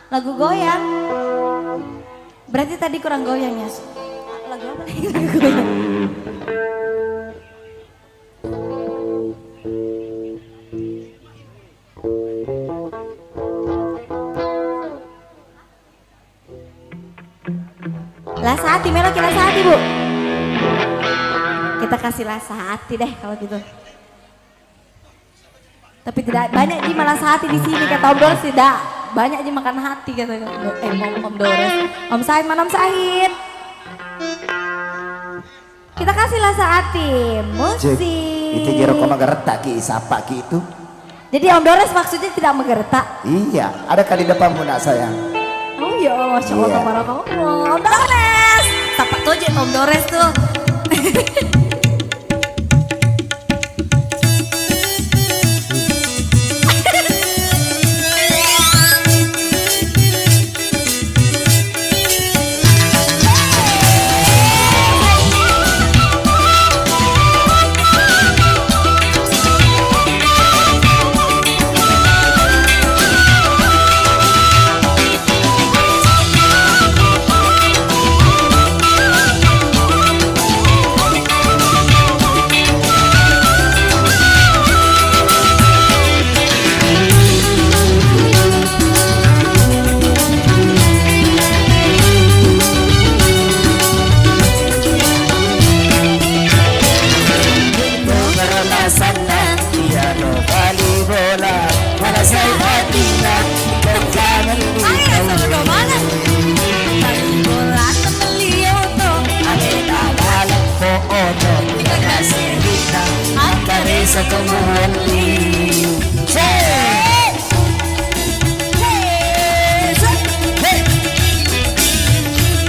Lagu goyang. Berarti tadi kurang goyang ya. Lagu apa lagi? Lagu goyang. Lasa hati, Meloki lasa hati Bu. Kita kasih lasa hati deh kalau gitu. Tapi tidak banyak Ji malah hati di sini kata Om Doris, tidak banyak Ji makan hati kata Om Doris. Om Said mana Om Said? Kita kasih lasa hati musik. Itu jero koma geretak ki sapa ki itu. Jadi Om Doris maksudnya tidak menggeretak? Iya, ada kali depanmu nak sayang. Oh iya, Masya Allah, tabarakallah. Om Doris, tapak tojek Om Doris tuh.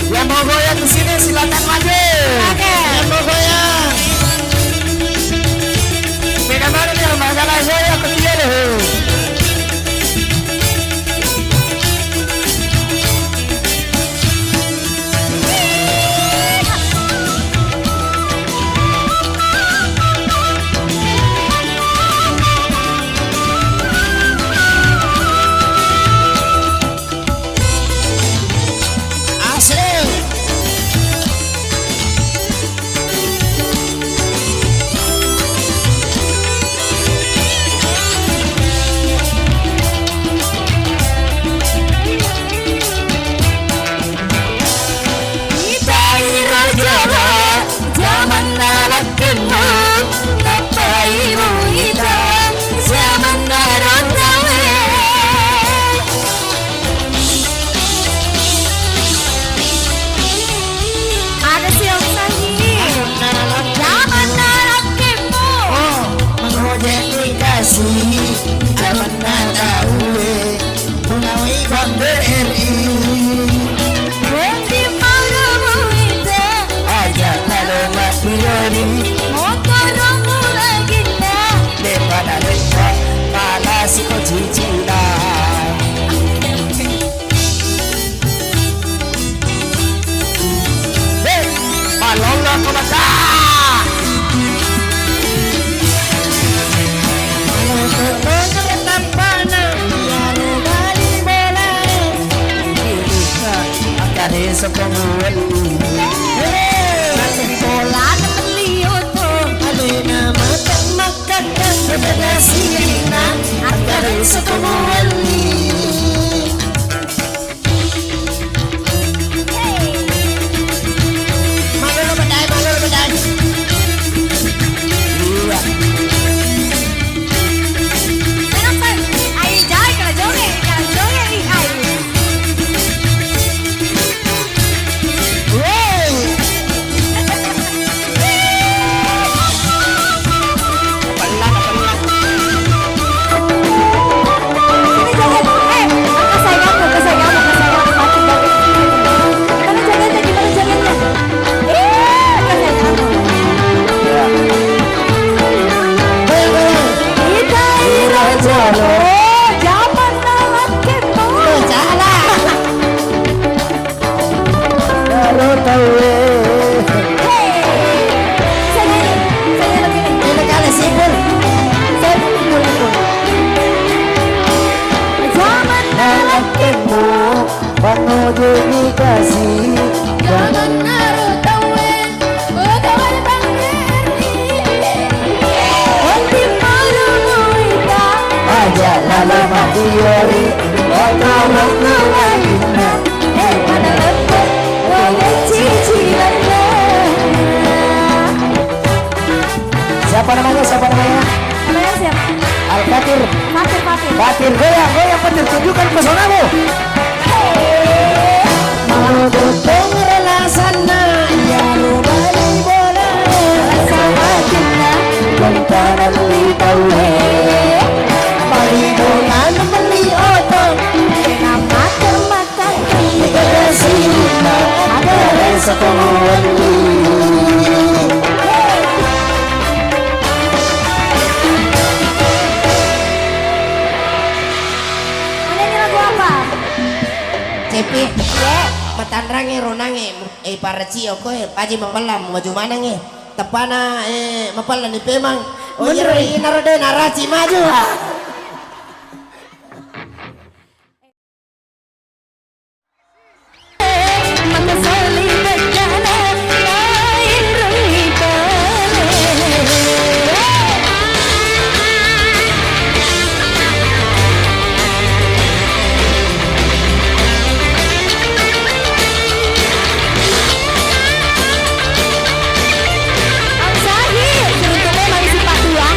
Yang mau goyang di sini silakan maju. Yang mau goyang. Beda mana nih masalah saya ketiga deh. Zaman ya lalu matiori Waktu wajibna mana lembut wonge cicilan. Siapa namanya? Namanya siapa? Al-Fatir. Fatir. Fatir, goyang Fatir, tunjukkan pesonamu. Mau tutung relasana ya rubani bola Sama kita Lantaran libawe Palidolan beli otong nama termakan Keresina Ada sekolah Ini lagu apa? Cepi Matandrange ronange Paracio koe Paji mapalam maju manange Tepana mapalan ni pemang Oh iya narode naraci maju Maka saling berjalan lain Om Sahir, beruntung memang si Pak Tua.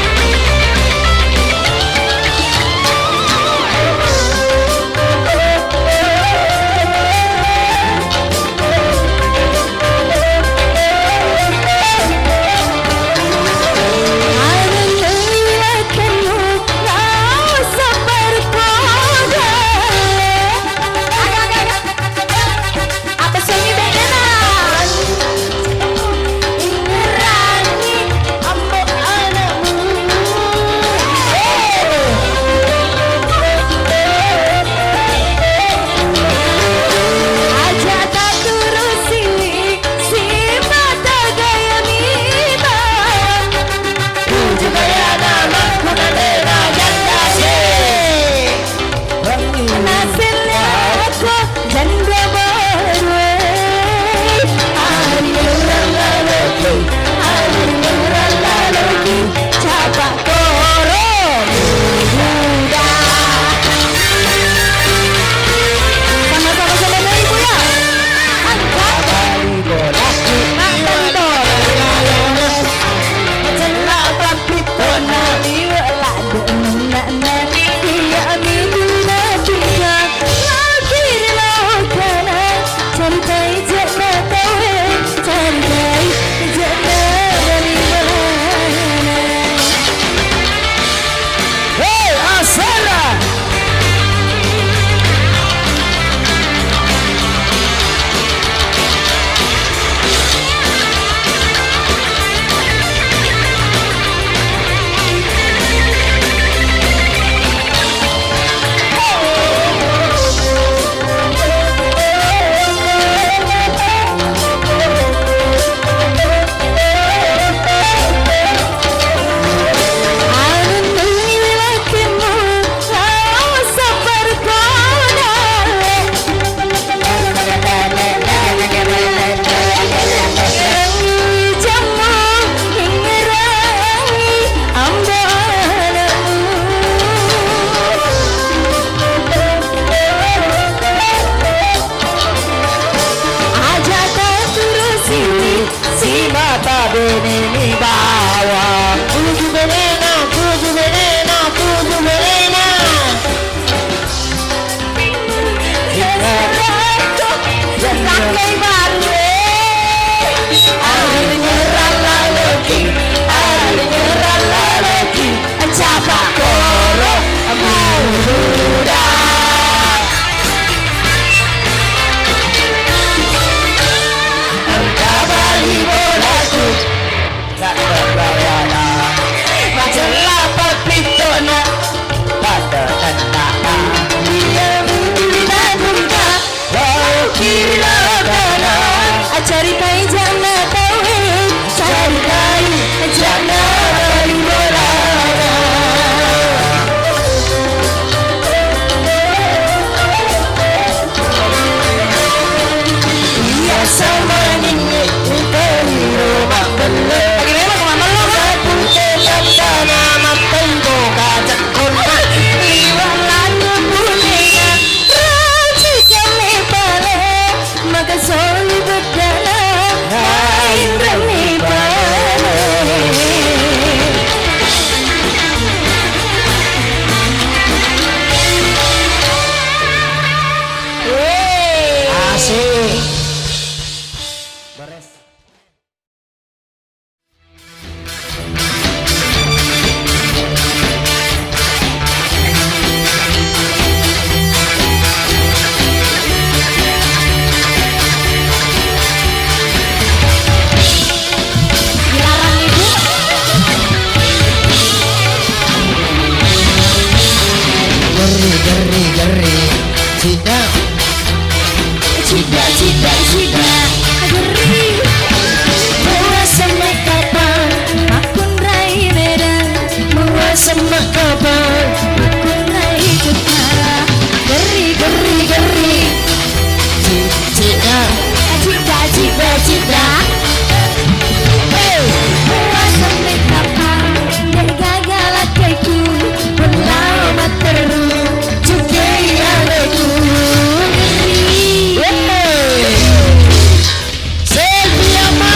geri cida Cida geri bawa sama kapan Makun rai medan bawa sama kapan Makun rai Jepara Geri cida Cida Bawa sampai kapan Dek gagal aku Berlama terus cukai adaku Sylvia Ma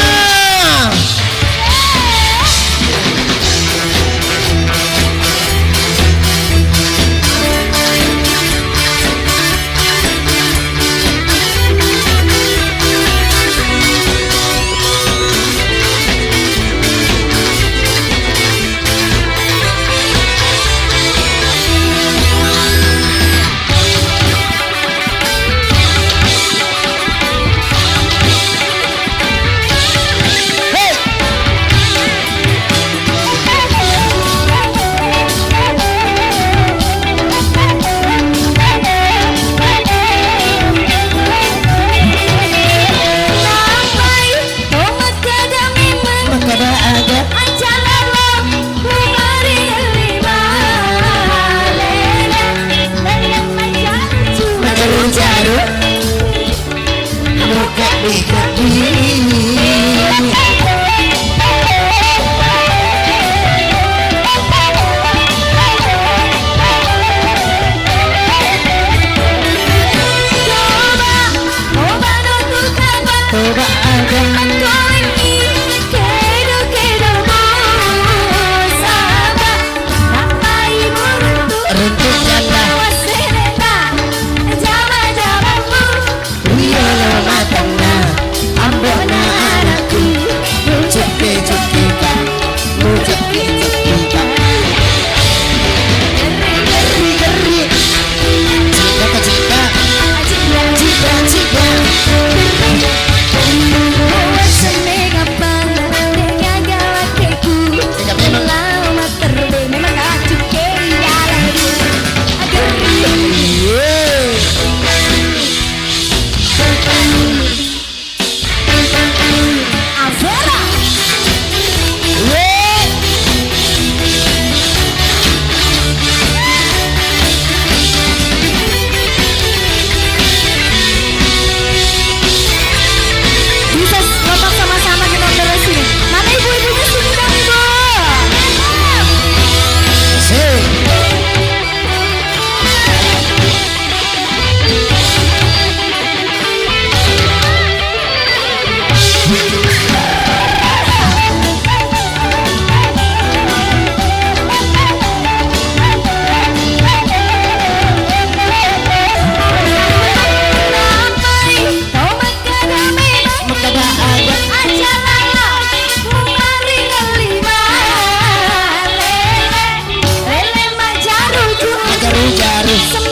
Jaru